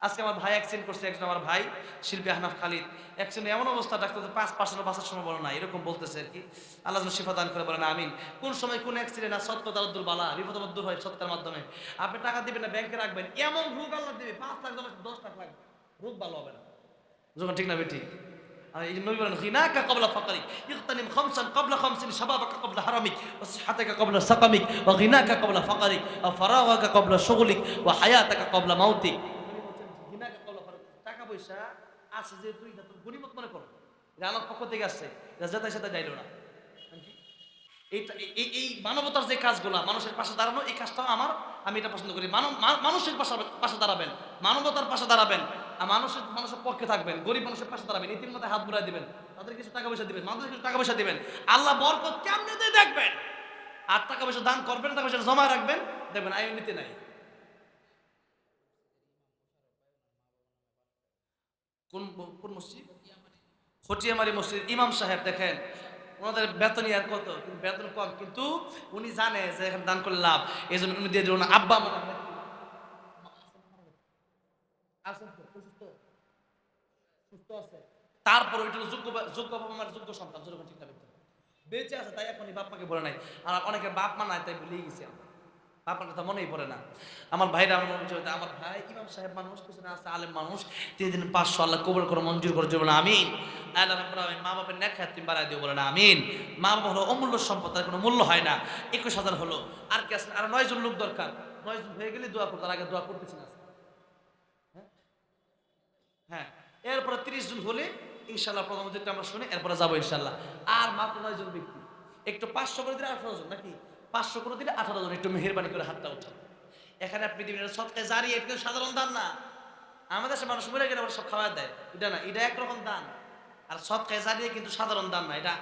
আজকে আমার ভাই অ্যাক্সিডেন্ট করছে, একজন আমার ভাই শিল্পী আহনাফ খালিদ অ্যাক্সিডেন্ট, এমন অবস্থা ডাক্তার 5% বাঁচার সময় বলে না, এরকম বলতেছে আর কি। আল্লাহ যেন শিফা দান করে, বলে না আমিন। কোন সময় কোন অ্যাক্সিডেন্ট আর সৎকা দারুদ্দুল বালা, বিপদ আপদ দূর হয় সৎকার মাধ্যমে। আপনি টাকা দিবেন না, ব্যাংকে রাখবেন, এমন রোগ আল্লাহ দিবে 5 লাখ জমা 10 লাখ লাগবে, রোগ ভালো হবে না। যখন ঠিক না বেটি? আর এই নবী বলেন গিনাকা ক্বাবলা ফাকরিক, ইগতানিম খামসান ক্বাবলা খামসিন, শাবাবাকা ক্বাবলা হারামিক, ওয়া সিহহাতাকা ক্বাবলা সাকামিক, ওয়া গিনাকা ক্বাবলা ফাকরিক, ওয়া ফারাগাকা ক্বাবলা শুগলিক, ওয়া হায়াতাকা ক্বাবলা মাউতিক। গিনাকা ক্বাবলা ফাকরিক, টাকা পয়সা আছে যে তুই এটা তোর গনিমত মনে করো, এটা আমার পক্ষ থেকে আসছে, এটা যেটাই সেটা যাইলো না। এইটা এই মানবতার যে কাজগুলো, মানুষের পাশে দাঁড়ানো, এই কাজটাও আমি এটা পছন্দ করি। মানুষের পাশে দাঁড়াবেন, মানবতার পাশে দাঁড়াবেন, আর মানুষের পক্ষে থাকবেন, গরিব মানুষের পাশে দাঁড়াবেন, এই তিন মাথায় হাত বুড়াই দিবেন, তাদের কিছু টাকা পয়সা দিবেন, মানুষের কিছু টাকা পয়সা দিবেন, আল্লাহ বরকত কেমনে দিয়ে দেখবেন। আর টাকা পয়সা দান করবেন, টাকা পয়সা জমা রাখবেন, দেখবেন আয় নিতে নাই। কোন কোন মসজিদ? খটিয়ামারি মসজিদ ইমাম সাহেব দেখেন, ওনাদের বেতনই আর কত, কিন্তু বেতন কম, কিন্তু উনি জানে যে এখানে দান করলে লাভ, এই জন্য উনি দিয়ে দিল। আব্বা তারপর ওইটা যোগ্য বাবা মার যোগ্য সন্তান, যেরকম ঠিক না বেঁচে আছে, তাই এখনই বাপ মাকে বলে নাই। আর অনেকের বাপ মা নাই, তাই ভুলেই গেছি, বাবার কথা মনেই পড়ে না। আমার ভাইরা আমার ভাই ইমাম সাহেব মানুষ, পিছনে আছে আলেম মানুষ, 3 দিন 500 আল্লাহ কবুল করে মঞ্জুর করে বলে আমিন। আল্লাহ রাব্বুল আলামিন মা বাবার নেক হায়াত তুমি বাড়ায় দিও, বলে না আমিন। মা বাবা হলো অমূল্য সম্পদ, তার কোনো মূল্য হয় না। 21,000 হলো, আর কি আছে? আর 9 জন লোক দরকার, 9 জন হয়ে গেলে দোয়া করতে, আগে দোয়া করতেছি না। হ্যাঁ, এরপরে 30 জন হলে ইনশাআল্লাহ প্রথম যেটা আমরা শুনি, এরপরে যাবো ইনশাআল্লাহ। আর মাত্র 9 জন ব্যক্তি, একটু 500 করে দিলে 18 জন, নাকি 500 করে দিলে 18 জন, একটু মেহেরবানি করে হাতটা উঠান। এখানে আপনি দিবেন সদকায়ে জারিয়া, এটা সাধারণ দান না। আমাদের দেশে মানুষ মরে গেলে ওরা সব খাওয়া দেয়, এটা না, এটা একরকম দান। আর সদকায়ে জারিয়া কিন্তু সাধারণ দান না, এটা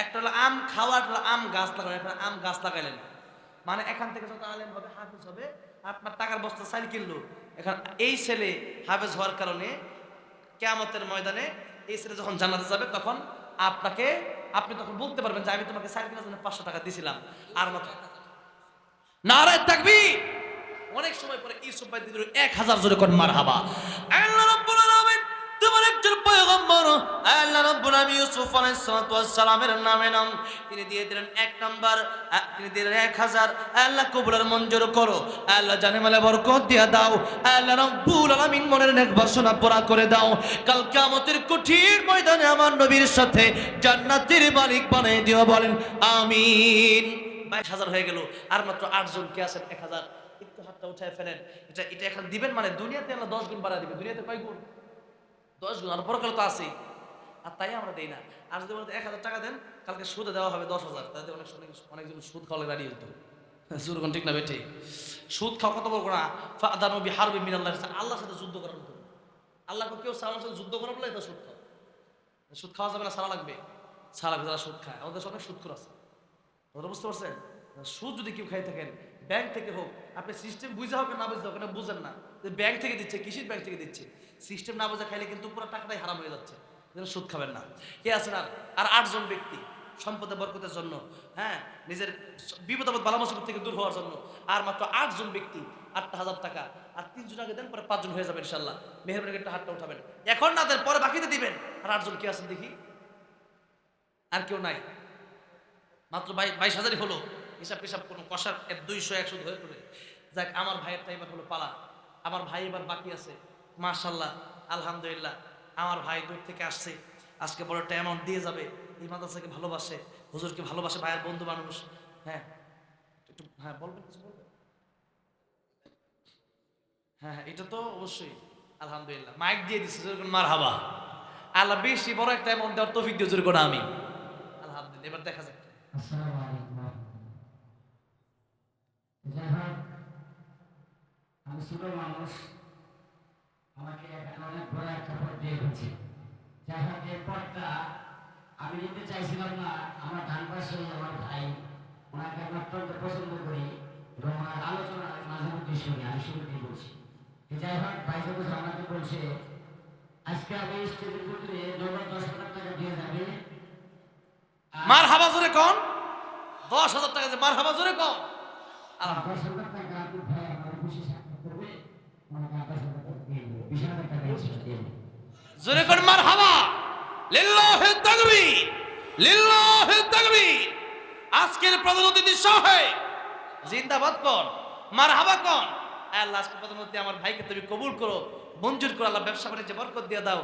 একটা হলো আম খাওয়া, একটা হলো আম গাছ লাগানো। একটা আম গাছ লাগাইলেন মানে এখান থেকে যত আলেম হবে, হাফেজ হবে, আপনার টাকার বস্তা চাল কিনলো, এখন এই ছেলে হাফেজ হওয়ার কারণে কিয়ামতের ময়দানে এই ছেলে যখন জান্নাতে যাবে, তখন আপনি তখন বলতে পারবেন যে আমি তোমাকে চাল কেনার জন্য 500 টাকা দিয়েছিলাম। আর মত নারায়ে তাকবীর। অনেক সময় পরে ইউসুফ ভাই দিল 1000 জোরে কোন মারহাবা। আল্লাহ রাব্বুল আলামিন তোমার একজন পয়গম্বর, আল্লাহ রাব্বুল আলামিন ইউসুফ আলাইহিস সালাতু ওয়াস সালামের নামে নাম তিনি দিয়ে দিলেন 1 নাম্বার, তিনি দিলেন 1000। আল্লাহ কবুল আর মঞ্জুর করো, আল্লাহ জানে মালে বরকত দিয়া দাও, আল্লাহ রাব্বুল আলামিন মনের নেক বাসনা পুরা করে দাও। কাল কিয়ামতের কঠিন ময়দানে আমার নবীর সাথে জান্নাতের মালিক বানাই দিও, বলেন আমিন। 22,000 হয়ে গেল, আর মাত্র 8 জন কে আছেন? 1000। একটু হাতটা উঠায় ফেলেন। এটা এখন দিবেন মানে দুনিয়াতে আল্লাহ 10 গুণ বাড়া দিবে। দুনিয়াতে কয় গুণ? 10 গুণ। আর পরকালে তো আছেই, আর তাই আমরা দেই না। আর যদি বলতে 1000 টাকা দেন, কালকে সুদে দেওয়া হবে 10,000, তাতে অনেকজন সুদ খাওয়ালে রাজি হতো। সুদ ঠিক না বেঠি? সুদ খাওয়া কত বড় না, ফাদানু বিহারবি মিনাল্লাহ, আল্লাহর সাথে যুদ্ধ করার মতো। আল্লাহ কেউ সালামের সাথে যুদ্ধ করা বলে এটা সুদ খাওয়া। সুদ খাওয়া যাবে না, সারা লাগবে, সারা লাগবে। যারা সুদ খায়, আমাদের অনেক সুদ আছে, ওরা বুঝতে পারছেন? সুদ যদি কেউ খাই থাকেন, ব্যাংক থেকে হোক, আপনি সিস্টেম বুঝা হোক না বুঝতে হোক, এটা বুঝেন না যে ব্যাংক থেকে দিচ্ছে, কিসের ব্যাংক থেকে দিচ্ছে, সিস্টেম না বোঝা খাইলে কিন্তু পুরো টাকাটাই হারাম হয়ে যাচ্ছে। সুদ খাবেন না। কে আছেন? আর 8 জন ব্যক্তি সম্পদের বরকতের জন্য, হ্যাঁ, নিজের বিপদ আপদ বালা মুসিবত থেকে দূর হওয়ার জন্য। আর মাত্র 8 জন ব্যক্তি, 8,000 টাকা। আর 3 জন আগে দেন, পরে 5 জন হয়ে যাবে ইনশাল্লাহ। মেহেরবানি করে একটা হাতটা উঠাবেন, এখন না দেন, পরে বাকিতে দিবেন। আর 8 জন কে আছেন দেখি? আর কেউ নাই, মাত্র 22,000 হলো। হিসাব কোনো কষার 200-100 ধরে করে যাক। আমার ভাইয়ের টাইম হলো পালা, আমার ভাই এবার বাকি আছে। মাশাআল্লাহ, আলহামদুলিল্লাহ, আমার ভাই দূর থেকে আসছে, আজকে বড় একটা অ্যামাউন্ট দিয়ে যাবে। এই মাদ্রাসাকে ভালোবাসে, হুজুরকে ভালোবাসে, ভাইয়ের বন্ধু মানুষ। হ্যাঁ, একটু হ্যাঁ বলবেন, কিছু বলবেন? হ্যাঁ, এটা তো অবশ্যই। আলহামদুলিল্লাহ, মাইক দিয়ে দিচ্ছে, যেরকম মারহাবা। আল্লাহ বেশি বড় একটা অ্যামাউন্ট দেওয়ার তৌফিক দিয়ে জোর করে আমি। আলহামদুলিল্লাহ, এবার দেখা যাক। আসসালামু আলাইকুম। যাই হোক, আমি ছোট মানুষ, আমাকে এখানে অনেক বড় একটা পদ দিয়ে হচ্ছে। যাই হোক, এই পদটা আমি নিতে চাইছিলাম না। আমার ডান পাশে আমার ভাই, ওনাকে আমি অত্যন্ত পছন্দ করি এবং ওনার আলোচনা মাঝে মধ্যে শুনি, আমি শুনতেই বলছি। যাই হোক, ভাই যখন আমাকে বলছে আজকে আমি স্টেজের ভিতরে 10,000 টাকা দিয়ে যাবে। মারহাবা জোরে কোন? 10,000 টাকা দিয়ে মারহাবা জোরে কোন? 10,000 টাকা আপনি ভাই আমার খুশি সাক্ষাৎ করবে, ওনাকে 10,000 টাকা দিয়ে দেবে। বিশাল দিন। জোরে করে মারহাবা, লিল্লাহি তাকবীর, লিল্লাহি তাকবীর। আজকের প্রধান অতিথি সাহেব জিন্দাবাদ কোন, মারহাবা কোন। আল্লাহ আজকে প্রধান অতিথি আমার ভাইকে তুমি কবুল করো, মঞ্জুর করো, আল্লাহ ব্যবসা বাণিজ্যে বরকত দিয়ে দাও।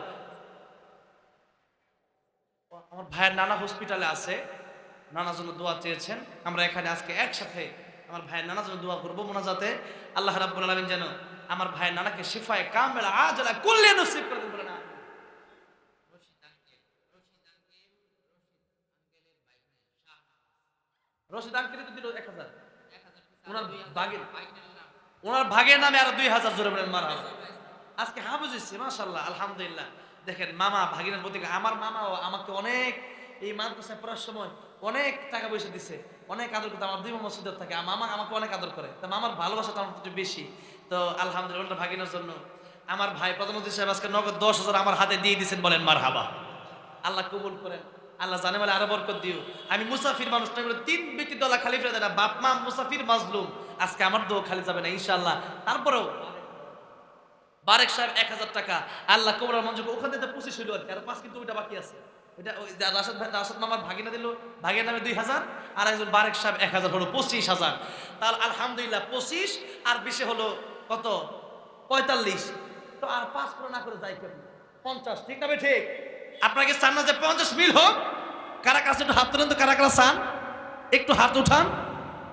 আমার ভাইয়ের নানা হসপিটালে আছে, নানার জন্য দোয়া চেয়েছেন। আমরা এখানে আজকে একসাথে আমার ভাইয়ের নানার জন্য দোয়া করবো মোনাজাতে। আল্লাহ রাব্বুল আলামিন যেন আমার ভাইয়ের নানাকে শিফায়ে কামেলা আজলা কুল্লি নসিব করে দেন, বলেন আমিন। রশিদ আঙ্কেল তো দিল 1000, ওনার ভাগের নামে আরো 2000, জোরে বলেন মারহাবা। আজকে হাফেজ হয়েছে মাশাআল্লাহ, আলহামদুলিল্লাহ। দেখেন মামা ভাগিনার প্রতি, আমার মামাও আমাকে অনেক এই মাদ্রাসায় পড়ার সময় অনেক টাকা পয়সা দিছে, অনেক আদর করতে। আমার 2 মামা সুদের থাকে, মামা আমাকে অনেক আদর করে, তা মামার ভালোবাসাটা আমার একটু বেশি। তো আলহামদুলিল্লাহ ভাগিনার জন্য আমার ভাই প্রধানমন্ত্রী সাহেব আজকে নগদ 10,000 আমার হাতে দিয়ে দিয়েছেন, বলেন মারহাবা। আল্লাহ কবুল করেন, আল্লাহ জানে বলে আরো বরকত দিও। আমি মুসাফির মানুষ না, 3 ব্যক্তি দলা খালি ফেলে দেয় না, বাপ মা মুসাফির মাজলুম। আজকে আমার দোয়া খালি যাবে না ইনশাআল্লাহ। তারপরেও বারেক সাহেব 1000 টাকা আল্লাহ কবুল মঞ্জুর, ওখান থেকে 25 হইল আর কি, আর 5 কিন্তু ওইটা বাকি আছে। এটা ওই রাশাদ ভাই, রাশাদ মামার ভাগিনা দিল, ভাগের নামে 2000, আর একজন বারেক সাহেব 1000, হলো 25,000। তাহলে আলহামদুলিল্লাহ 25 আর 20 হলো কত, 45। তো আর 5 পুরো না করে যাই কেমন 50, ঠিক না? ঠিক। আপনাকে চান না যে 50 মিল হোক? কারা কাছে একটু হাত তুলেন তো, কারা কারা চান? একটু হাত উঠান,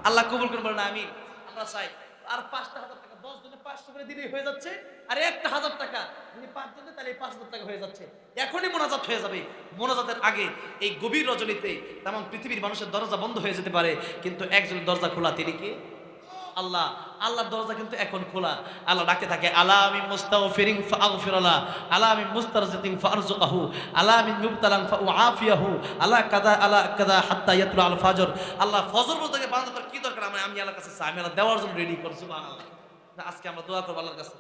আল্লাহ কবুল করুন, বলেন আমিন। আমরা চাই আর 5,000 টাকা, 10 জনে 500 করে দিলেই হয়ে যাচ্ছে, আর 1,000 টাকা যদি 5 জনে, তাহলে 5,000 টাকা হয়ে যাচ্ছে। এখনই মোনাজাত হয়ে যাবে। মোনাজাতের আগে এই গভীর রজনীতে তেমন পৃথিবীর মানুষের দরজা বন্ধ হয়ে যেতে পারে, কিন্তু একজনের দরজা খোলা, তিনি কে? আল্লাহ। আল্লাহর দরজা কিন্তু এখন খোলা। আল্লাহ ডাকে থাকে, আলা আমি মুস্তাগফিরিন ফাগফিরলা, আলা আমি মুস্তারজিতিন ফারজুকহু, আলা আমি মুবতালান ফাউআফিয়াহু, আলা কাদা আলা কাদা হাত্তা ইয়াতলু আল ফাজর। আল্লাহ ফজর পর্যন্ত বান্দা, তোর কি দরকার? আমি আল্লাহর কাছে চাই, আমি আল্লাহ দেওয়ার জন্য রেডি কর। সুবহানাল্লাহ। আজকে আমরা দোয়া করব আল্লাহর কাছে।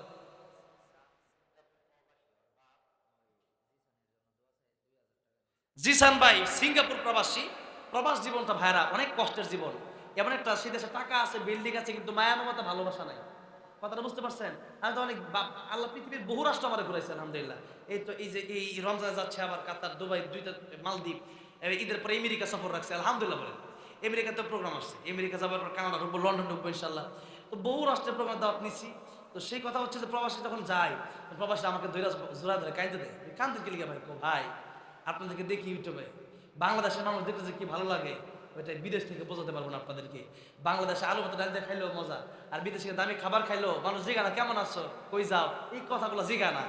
জিসান ভাই সিঙ্গাপুর প্রবাসী। প্রবাস জীবনটা ভাইরা অনেক কষ্টের জীবন। এমন একটা সে দেশে টাকা আছে, বিল্ডিং আছে, কিন্তু মায়া মমতা ভালোবাসা নাই। কথাটা বুঝতে পারছেন? আমি তো অনেক আল্লাহ পৃথিবীর বহু রাষ্ট্র আমার ঘুরাইছে আলহামদুলিল্লাহ। এই তো এই যে এই রমজানে যাচ্ছে, আবার কাতার, দুবাই, 2টা মালদ্বীপ, ঈদের পরে আমেরিকা সফর রাখছে আলহামদুলিল্লাহ। বলেন আমেরিকাতে প্রোগ্রাম আসছে, আমেরিকা যাবার পর কানাডা ঢুকবো, লন্ডন ঢুকবো ইনশাল্লাহ। তো বহু রাষ্ট্রের প্রোগ্রাম দাওয়াত নিচ্ছি। তো সেই কথা হচ্ছে যে প্রবাসী যখন যায়, প্রবাসী আমাকে জোড়া ধরে কাঁদতে দেয়। কাঁদতে কি লিখে ভাই? ভাই আপনাদেরকে দেখি ইউটিউবে, বাংলাদেশের মানুষ দেখতে যে কি ভালো লাগে, ওইটা বিদেশ থেকে বোঝাতে পারবো না আপনাদেরকে। বাংলাদেশে আলু ভাত ডাল দিয়ে খাইলেও মজা, আর বিদেশে দামি খাবার খাইলেও মানুষ জিগা না, কেমন আছো, কই যাও, এই কথাগুলো জিগা না।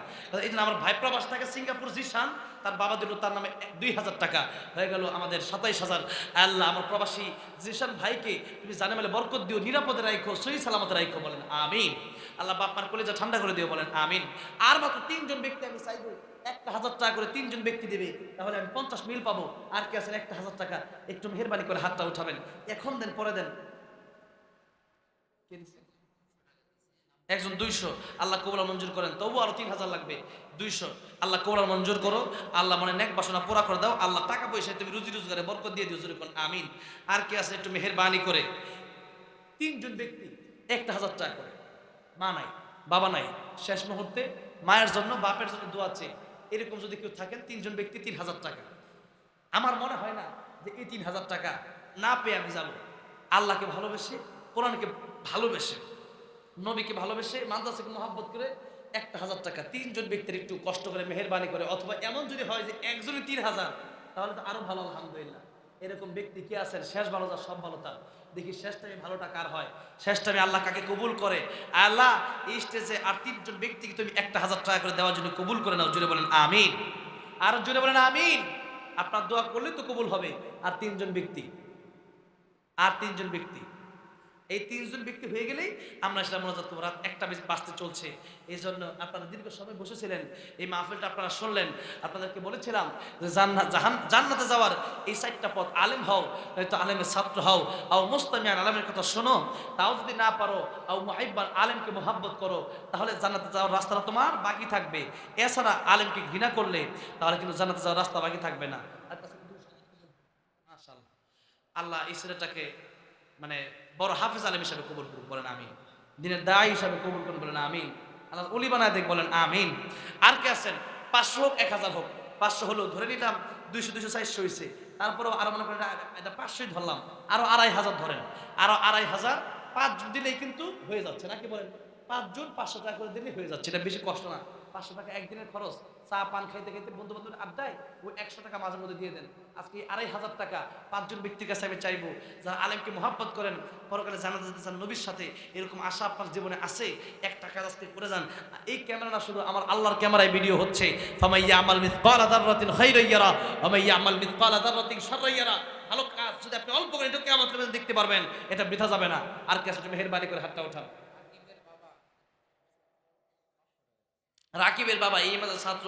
এই জন্য আমার ভাই প্রবাস থাকে সিঙ্গাপুর, জিসান, তার বাবা দিল তার নামে 2,000 টাকা, হয়ে গেল আমাদের 27,000। আল্লাহ আমার প্রবাসী জিসান ভাইকে তুমি জানে মেলে বরকত দিও, নিরাপদে রাখো, সহি সালামতে রাখো, বলেন আমিন। আল্লাহ বাপমার কলেজা ঠান্ডা করে দিও, বলেন আমিন। আর মাত্র 3 জন ব্যক্তি আমি চাইবো, 1,000 টাকা করে 3 জন ব্যক্তি দেবে, তাহলে আমি 50 মিল পাবো। আর কি আছেন 1,000 টাকা, একটু মেহেরবানি করে হাতটা উঠাবেন। এখন দেন, পরে দেন। একজন 200, আল্লাহ কবুল মঞ্জুর করেন। তবু আরো 3,000 লাগবে, 200। আল্লাহ কবুল মঞ্জুর করো, আল্লাহ মনে নেক বাসনা পুরা করে দাও। আল্লাহ টাকা পয়সা তুমি রুজি রোজগারে বরকত দিয়ে দিও, জোরে বলেন আমিন। আর কি আছে একটু মেহেরবানি করে 3 জন ব্যক্তি 1,000 টাকা করে। মা নাই, বাবা নাই, শেষ মুহূর্তে মায়ের জন্য, বাপের জন্য দোয়া চেয়ে, এরকম যদি কেউ থাকেন 3 জন ব্যক্তি 3,000 টাকা। আমার মনে হয় না যে এই 3,000 টাকা না পেয়ে আমি যাব। আল্লাহকে ভালোবেসে, কোরআনকে ভালোবেসে, নবীকে ভালোবেসে, মাদ্রাসাকে মহব্বত করে 1,000 টাকা 3 জন ব্যক্তির একটু কষ্ট করে মেহেরবানি করে, অথবা এমন যদি হয় যে একজনই 3,000, তাহলে তো আরো ভালো আলহামদুলিল্লাহ। এরকম ব্যক্তি কি আছেন? শেষ ভালো তার সব ভালো তার। দেখি শেষ টাইমে ভালোটা কার হয়, শেষ টাইমে আল্লাহ কাকে কবুল করে। আল্লাহ এই স্টেজে আর 3 জন ব্যক্তিকে তুমি 1,000 টাকা করে দেওয়ার জন্য কবুল করে নাও, জুড়ে বলেন আমিন। আর জুড়ে বলেন আমিন। আপনার দোয়া করলে তো কবুল হবে। আর 3 জন ব্যক্তি, আর 3 জন ব্যক্তি, এই 3 জন ব্যক্তি হয়ে গেলেই আমরা ইসলাম মোনাজাত করব। রাত 1:05 চলছে, এই জন্য আপনারা দীর্ঘ সময় বসেছিলেন, এই মাহফিলটা আপনারা শুনলেন। আপনাদেরকে বলেছিলাম যে জান্নাতে যাওয়ার এই 4টা পথ, আলেম হও, নয়তো আলেমের ছাত্র হও, আও মুস্তামিয়ান, আলেমের কথা শোনো, তাও যদি না পারো, আও মুহিব্বান, আলেমকে মোহাব্বত করো, তাহলে জান্নাতে যাওয়ার রাস্তাটা তোমার বাকি থাকবে। এছাড়া আলেমকে ঘৃণা করলে তাহলে কিন্তু জান্নাতে যাওয়ার রাস্তা বাকি থাকবে না। মাশাআল্লাহ, আল্লাহ এই ছেলেটাকে মানে বড় হাফেজ আলেম হিসাবে কবুল করুন, বলেন আমিন। দিনের দায়ী হিসাবে কবুল করুন, বলেন আমিন। আল্লাহ ওলি বানায় দেখ, বলেন আমিন। আর কে আছেন? 500 হোক 1000 হোক, 500 হলো ধরে নিলাম, 200 200 400 হয়েছে, তারপরেও আরো মনে করেন এটা 500ই ধরলাম, আরো 2500 ধরেন, আরো 2500, 5 জন দিলেই কিন্তু হয়ে যাচ্ছে নাকি বলেন? 5 জন 500 টাকা করে দিলেই হয়ে যাচ্ছে, এটা বেশি কষ্ট না। 500 টাকা একদিনের খরচ, চা পান খাইতে খাইতে বন্ধু বান্ধব আড্ডায় ওই 100 টাকা মাঝে মধ্যে দিয়ে দেন। আজকে 2500 টাকা 5 জন ব্যক্তির কাছে আমি চাইবো, যারা আলেমকে মহাব্বত করেন, পরকালে জান্নাতে যেতে চান নবীর সাথে, এরকম আশা আপনার জীবনে আছে, একটা কাজ আজকে করে যান। এই ক্যামেরা না শুধু আমার আল্লাহর ক্যামেরায় ভিডিও হচ্ছে, ফামাইয়া আমাল মিসকালা যাররাতিন খাইরান ইয়ারা ওয়া মাইয়া আমাল মিসকালা যাররাতিন শাররান ইয়ারা। ভালো কাজ যদি আপনি অল্প করে এটা কিয়ামতের দিন দেখতে পারবেন, এটা বৃথা যাবে না। আর কে আছে? মেহেরবানি করে হাতটা ওঠান। রাকিবের বাবা এই মাদ্রাসার ছাত্র,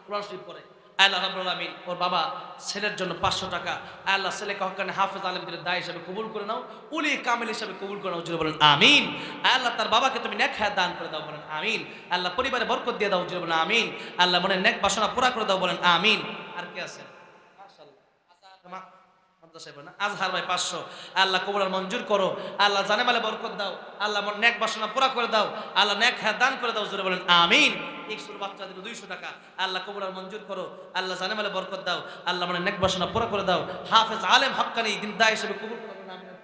কোরআন শরীফ পড়ে। আল্লাহ রাব্বুল আলামিন ওর বাবা ছেলের জন্য 500 টাকা, আল্লাহ ছেলেকে হক্কানে হাফেজ আলেমদের দায় হিসেবে কবুল করে নাও, উলি কামিল হিসেবে কবুল করে নাও, জোরে বলেন আমিন। আল্লাহ তার বাবাকে তুমি নেক হায়াত দান করে দাও, বলেন আমিন। আল্লাহ পরিবারে বরকত দিয়ে দাও, জোরে বলেন আমিন। আল্লাহ মনে নেক বাসনা পুরা করে দাও, বলেন আমিন। আর কে আছে? মাশাআল্লাহ, আজহার ভাই 500, আল্লাহ কবুল আর মঞ্জুর করো, আল্লাহ জানে মালে বরকত দাও, আল্লাহ মন নেক বাসনা পুরা করে দাও, আল্লাহ নেক হায়াত দান করে দাও, জোরে বলেন আমিন। এক ছোট বাচ্চাদের 200 টাকা, আল্লাহ কবুল আর মঞ্জুর করো, আল্লাহ জানে মালে বরকত দাও, আল্লাহ মনে নেক বাসনা পুরা করে দাও, হাফেজ আলেম হক্কানি দিনদার হিসেবে কবুল করে দাও, আমিন।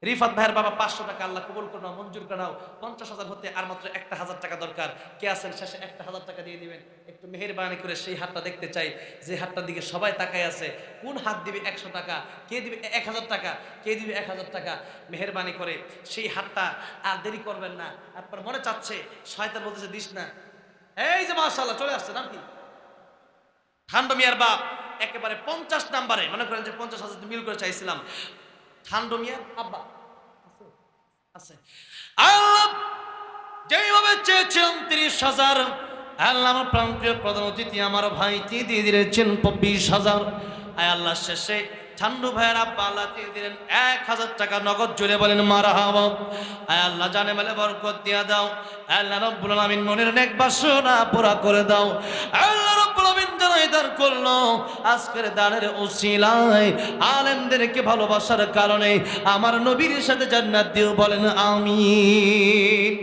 রিফাত ভাইয়ের বাবা 500 টাকা, আল্লাহ কবুল করে নাও, মঞ্জুর করে নাও। 50,000 হতে আর মাত্র 1000 টাকা দরকার। কে আছেন শেষে 1000 টাকা দিয়ে দিবেন? একটু মেহেরবানি করে সেই হাতটা দেখতে চাই, যে হাতটার দিকে সবাই তাকায় আছে। কোন হাত দিবে 100 টাকা? কে দিবে 1000 টাকা? কে দিবে 1000 টাকা? মেহেরবানি করে সেই হাতটা, আর দেরি করবেন না। আপনার মনে চাচ্ছে, শয়তান বলতেছে দিস না। এই যে মাশাআল্লাহ চলে আসছে, নাম কি? ঠান্ডু মিয়ার বাপ একেবারে 50 নাম্বারে, মনে করেন যে 50,000 মিল করে চাইছিলাম। ঠান্ডু মিয়ার আব্বা আছে, আল্লাহ যেইভাবে চেয়েছিলাম 30,000, আল্লাহ আমার প্রাণপ্রিয় প্রধান অতিথি আমার ভাই দিয়ে দিয়েছেন 20,000। আয় আল্লাহ শেষে ঠান্ডু ভাইয়ের আব্বা আল্লাহ দিয়ে দিলেন 1000 টাকা নগদ, জুড়ে বলেন মারহাবা। আয় আল্লাহ জানে মালে বরকত দিয়া দাও, আল্লাহ রাব্বুল আলামিন মনের নেক বাসনা পুরা করে দাও। আল্লাহ রাব্বুল আলামিন জানাই দান করলো আজকের দানের উসিলায় আলেমদেরকে ভালোবাসার কারণে আমার নবীর সাথে জান্নাত দিও, বলেন আমিন।